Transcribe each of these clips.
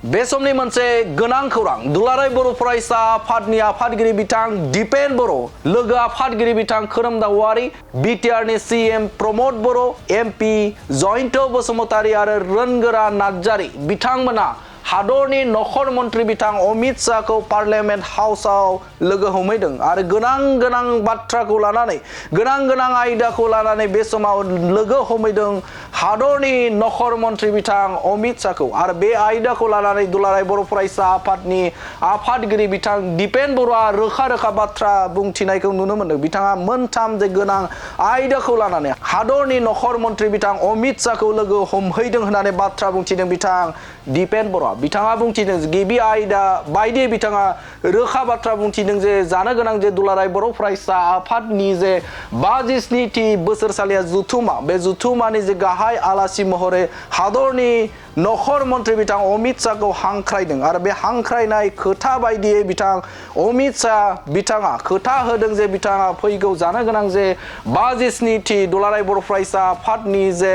बे समनि मोनसे गोनां खौरां दुलाराय बर' फरायसा आफादनि आफादगिरि बिथां दिपेन बर' लोगो आफादगिरि बिथां खोरोमदाव बिटिआरनि सीएम प्रमोद बर' एमपी जयन्त बसुमतारी आरो रोनगोरा नार्जारी बिथांमोना हादरनि नख'र मन्त्रि बिथां अमित शाहखौ पार्लियामेन्ट हाउसआव लोगो हमहैदों आरो गोनां बाथ्राखौ लानानै गोनां आयदाखौ लानानै बे समाव लोगो हमहैदों हादरनि नख'र मन्त्रि बिथां अमित शाहखौ आरो बे आयदाखौ लानानै दुलाराय बर' फरायसा आफादनि आफादगिरि बिथां दिपेन बर'आ रोखा बाथ्रा बुंथिनायखौ नुनो मोन्दों। बिथाङा मोनथाम जे गोनां आयदाखौ लानानै हादरनि नख'र मन्त्रि बिथां अमित शाहखौ लोगो हमहैदों होननानै बाथ्रा बुंथिदों बिथां दिपेन बर'आ। बिथाङा बुंथिदों गिबि आयदा बायदि बिथाङा रोखा बाथ्रा बुंथिदों जे जानो गोनां जे दुलाराय बर' फरायसा आफादनि जे 57थि बोसोरसालिया जुथुमा बे जुथुमानि जे गाहाय आलासि महरै हादरनि नख'र मन्त्रि बिथां अमित शाहखौ हांख्रायदों आरो बे हांख्रायनाय खोथा बायदियै बिथां अमित शाह बिथाङा खोथा होदों जे बिथाङा फैगौ जानो गोनां जे 57थि दुलाराय बर' फरायसा आफादनि जे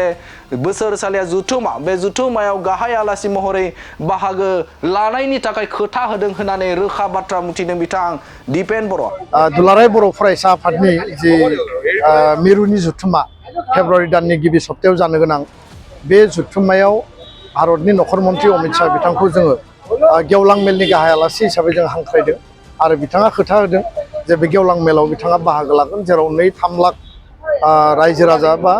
बोसोरसालिया जुथुमा बे जुथुमायाव गाहाय आलासि महरै बाहागो लानायनि थाखाय खोथा होदों होननानै रोखा बाथ्रा बुंथिदों बिथां दिपेन बर'। दुलाराय बर' फरायसा आफादनि जे मिरुनि जुथुमा फेब्रुवारि दाननि गिबि सप्तायाव जानो गोनां बे जुथुमायाव भारतनि नख'र मन्त्रि अमित शाह बिथांखौ जोङो गेवलां मेलनि गाहाय आलासि हिसाबै जों हांख्रायदों आरो बिथाङा खोथा होदों जे बे गेवलां मेलाव बिथाङा बाहागो लागोन जेराव 2-3 लाख रायजो राजा बा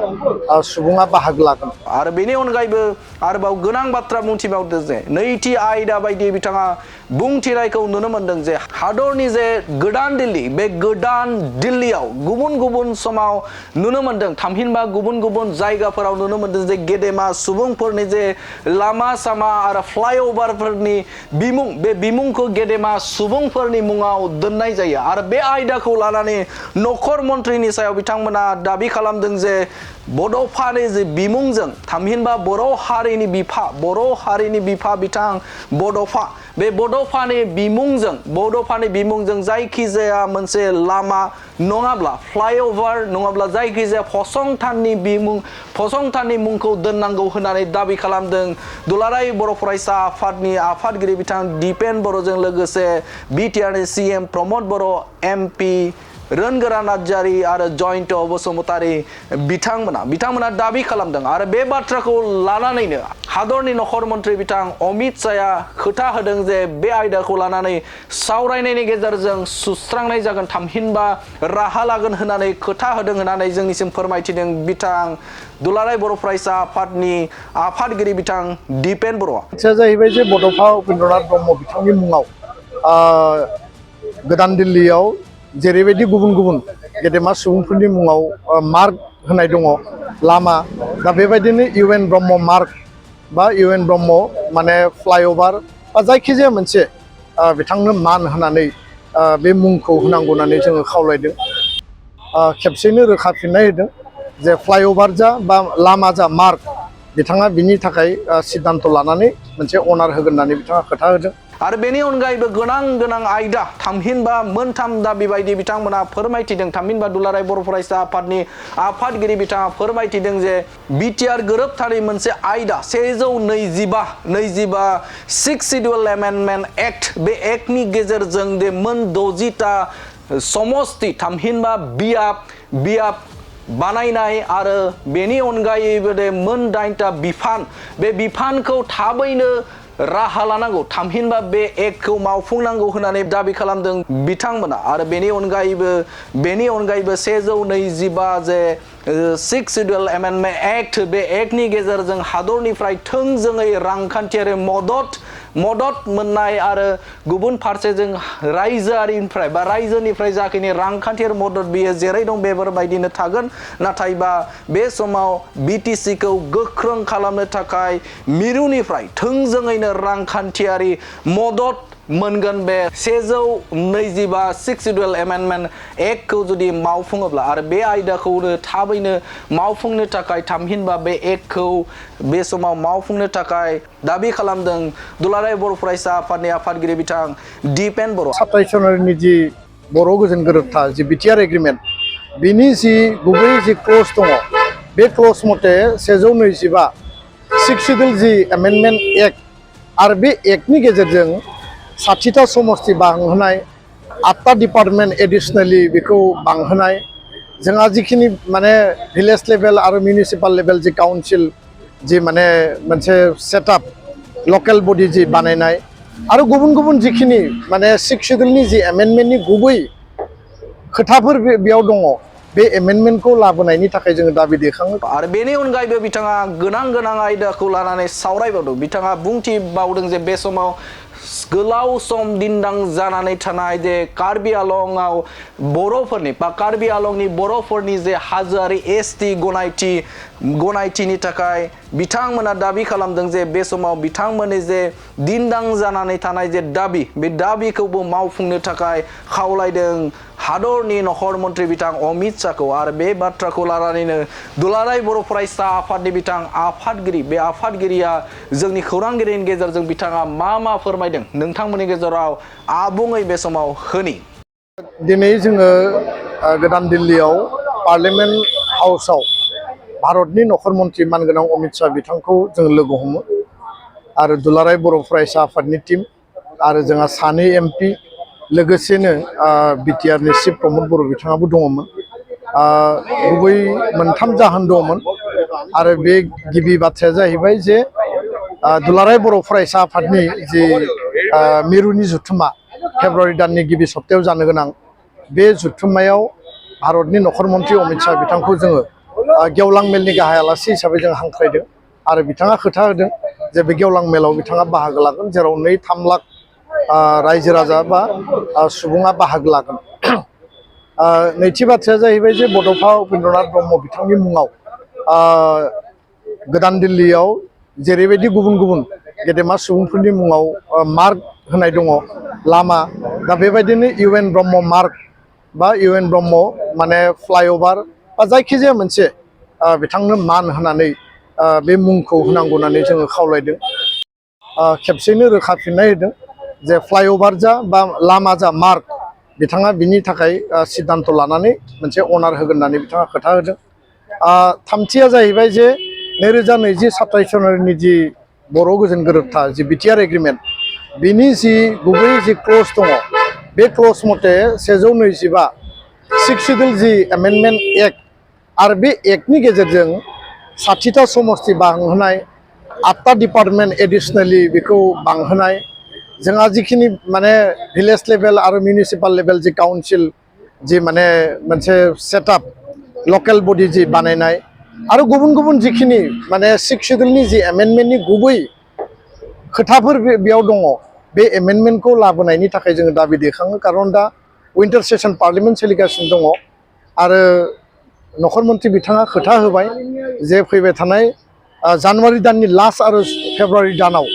सुबुङा बाहागो लागोन। आरो बेनि अनगायैबो आरोबाव गोनां बाथ्रा बुंथिबावदों जे नैथि आयदा बायदि बिथाङा बुंथिनायखौ नुनो मोन्दों जे हादरनि जे गोदान दिल्ली बे गोदान दिल्लीयाव गुबुन समाव नुनो मोन्दों थामहिनबा गुबुन जायगाफोराव नुनो मोन्दों जे गेदेमा सुबुंफोरनि जे लामा सामा आरो फ्लाइअभारफोरनि बिमुं बे बिमुंखौ गेदेमा सुबुंफोरनि मुङाव दोननाय जायो आरो बे आयदाखौ लानानै नख'र मन्त्रिनि सायाव बिथांमोना दाबि खालामदों जे बड'फानि जे बिमुंजों थामहिनबा बर' हारिनि बिफा बिथां बड'फा बे बड'फानि बिमुंजों जायखिजाया मोनसे लामा नङाब्ला फ्लाइअभार नङाब्ला जायखिजाया फसंथाननि मुंखौ दोननांगौ होननानै दाबि खालामदों दुलाराय बर' फरायसा आफादनि आफादगिरि बिथां दिपेन बर'जों लोगोसे बिटिआरनि सीएम प्रमोद बर' एमपी रोनगोरा नार्जारी आरो जयन्त बसुमतारी बिथांमोना दाबि खालामदों आरो बे बाथ्राखौ लानानैनो हादरनि नख'र मन्त्रि बिथां अमित शाहआ खोथा होदों जे बे आयदाखौ लानानै सावरायनायनि गेजेरजों सुस्रांनाय जागोन थामहिनबा राहा लागोन होननानै खोथा होदों होननानै जोंनिसिम फोरमायथिदों बिथां दुलाराय बर' फरायसा आफादनि आफादगिरि बिथां दिपेन बर'आ। जाहैबाय जे बड'फा उपेन्द्रनाथ ब्रह्म बिथांनि मुङाव गोदान दिल्लीयाव जेरैबायदि गुबुन गेदेमा सुबुंफोरनि मुङाव मार्क होनाय दङ लामा दा बेबायदिनो इउएन ब्रह्म मार्क बा इउएन ब्रह्म माने फ्लाइअभार बा जायखिजाया मोनसे बिथांनो मान होनानै बे मुंखौ होनांगौ होननानै जोङो खावलायदों। खेबसेनो रोखा फिननाय होदों जे फ्लाइअभार जा बा लामा जा मार्क बिथाङा बिनि थाखाय सिद्धान्त लानानै मोनसे अनार होगोन होननानै बिथाङा खोथा होदों। आरो बेनि अनगायैबो गोनां आयदा थामहिनबा मोनथाम दाबि बायदि बिथांमोना फोरमायथिदों थामहिनबा दुलाराय बर' फरायसा आफादनि आफादगिरि बिथाङा फोरमायथिदों जे बिटिआर गोरोबथानि मोनसे आयदा 125 सिक्स शिड्युल एमेन्डमेन्ट एक्ट बे एक्टनि गेजेरजों दे मोन 60टा समस्ति थामहिनबा बियाब बानायनाय आरो बेनि अनगायैबो दे मोन 8टा बिफान बे बिफानखौ थाबैनो राहा लानांगौ थामहिनबा बे एक्टखौ मावफुंनांगौ होननानै दाबि खालामदों बिथांमोना आरो बेनि अनगायैबो 125 जे सिक्स शिड्युल एमेन्डमेन्ट एक्ट बे एक्टनि गेजेरजों हादरनिफ्राय थोंजोङै रांखान्थियारि मदद मोननाय आरो गुबुन फारसेजों रायजोनिफ्राय जाखिनि रांखान्थियारि मदद बियो जेरै दं बेफोरबायदिनो थागोन नाथायबा बे समाव बिटिसिखौ गोख्रों खालामनो थाखाय मिरुनिफ्राय थोंजोङैनो रांखान्थियारि मदद मोनगोन बे 125 सिक्स शिड्युल एमेन्डमेन्ट एक्टखौ जुदि मावफुङोब्ला आरो बे आयदाखौनो थाबैनो मावफुंनो थाखाय थामहिनबा बे एक्टखौ बे समाव मावफुंनो थाखाय दाबि खालामदों दुलाराय बर' फरायसा आफादनि आफादगिरि बिथां दिपेन बर'। 27 जानुवारिनि जि बर' गोजोन गोरोबथा जि बिटिआर एग्रिमेन्ट बिनि जि गुबै जि क्लज दङ बे क्लज मथे 125 सिक्स शिड्युल जि एमेन्डमेन्ट एक्ट आरो बे एक्टनि गेजेरजों 60टा समस्ति बांहोनाय 8टा डिपार्टमेन्ट एडिशनेलि बेखौ बांहोनाय जोंहा जिखिनि माने भिलेज लेभेल आरो मिउनिसिपाल लेभेल जि काउन्सिल जि माने मोनसे सेटआप लकेल बडि जि बानायनाय आरो गुबुन गुबुन जिखिनि माने 6 शेड्युलनि जि एमेन्डमेन्टनि गुबै खोथाफोर बेयाव दङ बे एमेन्डमेन्टखौ लाबोनायनि थाखाय जोङो दाबि दैखाङो। आरो बेनि अनगायैबो बिथाङा गोनां आयदाखौ लानानै सावरायबावदों। बिथाङा बुंथिबावदों जे बे समाव गोलाव सम दिन्दां जानानै थानाय जे कार्बि आलंआव बर'फोरनि बा कार्बि आलंनि बर'फोरनि जे हाजोआरि एसटि गनायथिनि थाखाय बिथांमोना दाबि खालामदों जे बे समाव बिथांमोननि जे दिन्दां जानानै थानाय जे दाबि बे दाबिखौबो मावफुंनो थाखाय खावलायदों हादरनि नख'र मन्त्रि बिथां अमित शाहखौ। आरो बे बाथ्राखौ लानानैनो दुलाराय बर' फरायसा आफादनि बिथां आफादगिरि बे आफादगिरिया जोंनि खौरांगिरिनि गेजेरजों बिथाङा मा फोरमायदों नोंथांमोननि गेजेराव आबुङै बे समाव होनि। दिनै जोङो गोदान दिल्लीयाव पार्लियामेन्ट हाउसाव भारतनि नख'र मन्त्रि मानगोनां अमित शाह बिथांखौ जों लोगो हमो आरो दुलाराय बर' फरायसा आफादनि टीम आरो जोंहा सानै एमपि लोगोसेनो बिटिआरनि चिफ प्रमद बर' बिथाङाबो दङमोन। गुबै मोनथाम जाहोन दंमोन आरो बे गिबि बाथ्राया जाहैबाय जे दुलाराय बर' फरायसा आफादनि जि मिरुनि जुथुमा फेब्रुवारि दाननि गिबि सप्तायाव जानो गोनां बे जुथुमायाव भारतनि नख'र मन्त्रि अमित शाह बिथांखौ जोङो गेवलां मेलनि गाहाय आलासि हिसाबै जों हांख्रायदों आरो बिथाङा खोथा होदों जे बे गेवलां मेलाव बिथाङा बाहागो लागोन जेराव 2-3 लाख रायजो राजा बा सुबुङा बाहागो लागोन। नैथि बाथ्राया जाहैबाय जे बड'फा उपेन्द्रनाथ ब्रह्म बिथांनि मुङाव गोदान दिल्लीयाव जेरैबायदि गुबुन गुबुन गेदेमा सुबुंफोरनि मुङाव मार्क होनाय दङ लामा दा बेबायदिनो इउएन ब्रह्म मार्क बा इउएन ब्रह्म माने फ्लाइअभार बा जायखिजाया मोनसे बिथांनो मान होनानै बे मुंखौ होनांगौ होननानै जोङो खावलायदों। खेबसेनो रोखा फिननाय होदों जे फ्लाइअभार जा बा लामा जा मार्क बिथाङा बिनि थाखाय सिद्धान्त लानानै मोनसे अनार होगोन होननानै बिथाङा खोथा होदों। थामथिया जाहैबाय जे 2020-27 जानुवारिनि जि बर' गोजोन गोरोबथा जि बिटिआर एग्रिमेन्ट बिनि जि गुबै जि क्लज दङ बे क्लज मथे 125 6 शेड्युल जि एमेन्डमेन्ट एक्ट आरो बे एक्टनि गेजेरजों 60टा समस्ति बांहोनाय 8टा डिपार्टमेन्ट एडिशनेलि बेखौ बांहोनाय जोंहा जिखिनि माने भिलेज लेभेल आरो मिउनिसिपाल लेभेल जि काउन्सिल जि माने मोनसे सेटआप लकेल बडि जि बानायनाय आरो गुबुन गुबुन जिखिनि माने 6 शेड्युलनि जि एमेन्डमेन्टनि गुबै खोथाफोर बेयाव दङ बे एमेन्डमेन्टखौ लाबोनायनि थाखाय जोङो दाबि दैखाङो। खारन दा विन्टार सेसन पार्लियामेन्ट सोलिगासिनो दङ आरो नख'र मन्त्रि बिथाङा खोथा होबाय जे फैबाय थानाय जानुवारि दाननि लास्ट आरो फेब्रुवारि दानाव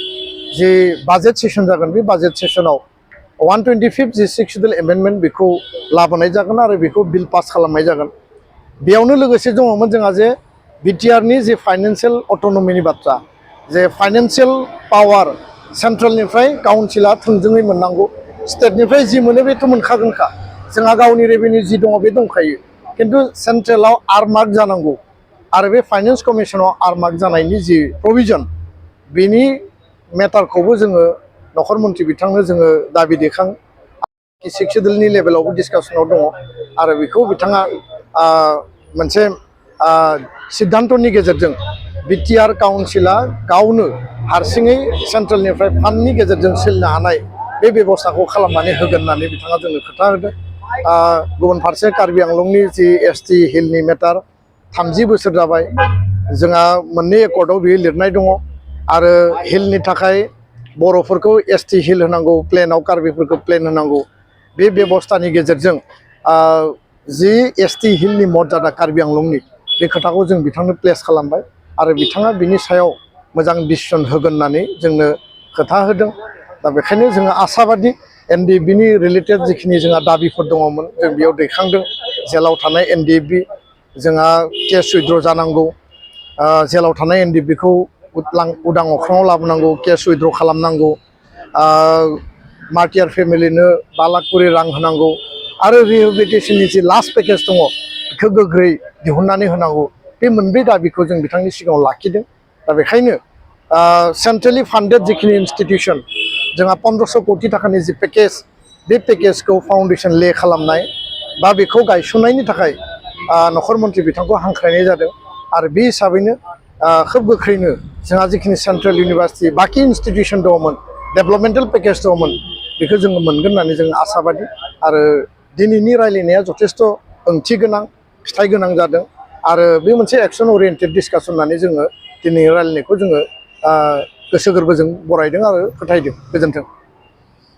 जि बाजेट सेसन जागोन बे बाजेट सेसनाव 125 जि 6 शेड्युल एमेन्डमेन्ट बेखौ लाबोनाय जागोन आरो बेखौ बिल पास खालामनाय जागोन। बेयावनो लोगोसे दङमोन जोंहा जे बिटिआरनि जे फाइनान्सियेल अट'नमिनि बाथ्रा जे फाइनान्सियेल पावार सेन्ट्रेलनिफ्राय काउन्सिला थोंजोङै मोननांगौ स्टेटनिफ्राय जि मोनो बेथ' मोनखागोनखा जोंहा गावनि रेभिनिउ जि दङ बे दंखायो खिन्थु सेन्ट्रेलाव आरमार्क जानांगौ आरो बे फाइनान्स कमिसनाव आरमार्क जानायनि जि प्रभिजन बेनि मेटारखौबो जोङो नख'र मन्त्रि बिथांनो जोङो दाबि दैखाङो। 6 शेड्युलनि लेभेलावबो डिसकासनाव दङ आरो बेखौ बिथाङा मोनसे सिद्धान्तनि गेजेरजों बिटिआर काउन्सिला गावनो हारसिङै सेन्ट्रेलनिफ्राय फान्डनि गेजेरजों सोलिनो हानाय बे बेबस्थाखौ खालामनानै होगोन होननानै बिथाङा जोंनो खोथा होदों। गुबुन फारसे कार्बि आंलंनि जि एसटि हिलनि मेटार 30 बोसोर जाबाय जोंहा मोननै एकर्डआव बेयो लिरनाय दङ आरो हिलनि थाखाय बर'फोरखौ एसटि हिल होनांगौ प्लेनाव कार्बिफोरखौ प्लेन होनांगौ बे बेबस्थानि गेजेरजों जि एसटि हिलनि मर्यादा कार्बि आंलंनि बे खोथाखौ जों बिथांनो प्लेस खालामबाय आरो बिथाङा बिनि सायाव मोजां डिसिसन होगोन होननानै जोंनो खोथा होदों। दा बेखायनो जोङो आसाबादि एनडिएफबिनि रिलेटेड जिखिनि जोंहा दाबिफोर दङमोन जों बेयाव दैखांदों। जेलाव थानाय एनडिएफबि जोंहा केस उइथड्र जानांगौ जेलाव थानाय एनडिएफबिखौ उदां अख्राङाव लाबोनांगौ केस उइथड्र खालामनांगौ मार्टियार फेमिलिनो 5 लाख करि रां होनांगौ आरो रिहेबिलिटेसननि जि लास्ट पेकेज दङ बेखौ गोख्रै दिहुननानै होनांगौ बे मोनब्रै दाबिखौ जों बिथांनि सिगाङाव लाखिदों। दा बेखायनो सेन्ट्रेलि फान्डेड जिखिनि इन्स्टिटिउसन जोंहा 1500 कोटि थाखानि जि पेकेज बे पेकेजखौ फाउन्डेसन ले खालामनाय बा बेखौ गायसननायनि थाखाय नख'र मन्थ्रि बिथांखौ हांख्रायनाय जादों आरो बे हिसाबैनो खोब गोख्रैनो जोंहा जिखिनि सेन्ट्रेल इउनिभार्सिटि बाखि इन्स्टिटिउसन दङमोन डेभेलपमेन्टेल पेकेज दङमोन बेखौ जोङो मोनगोन होननानै जों आसाबादि आरो दिनैनि रायलायनाया जथेस्थ' ओंथि गोनां फिथाइ गोनां जादों आरो बे मोनसे एक्सन ओरिएन्टेड डिसकासन होननानै जोङो दिनै रायलायनायखौ जोङो गोसो गोरबोजों बरायदों आरो फोथायदों। गोजोन्थों।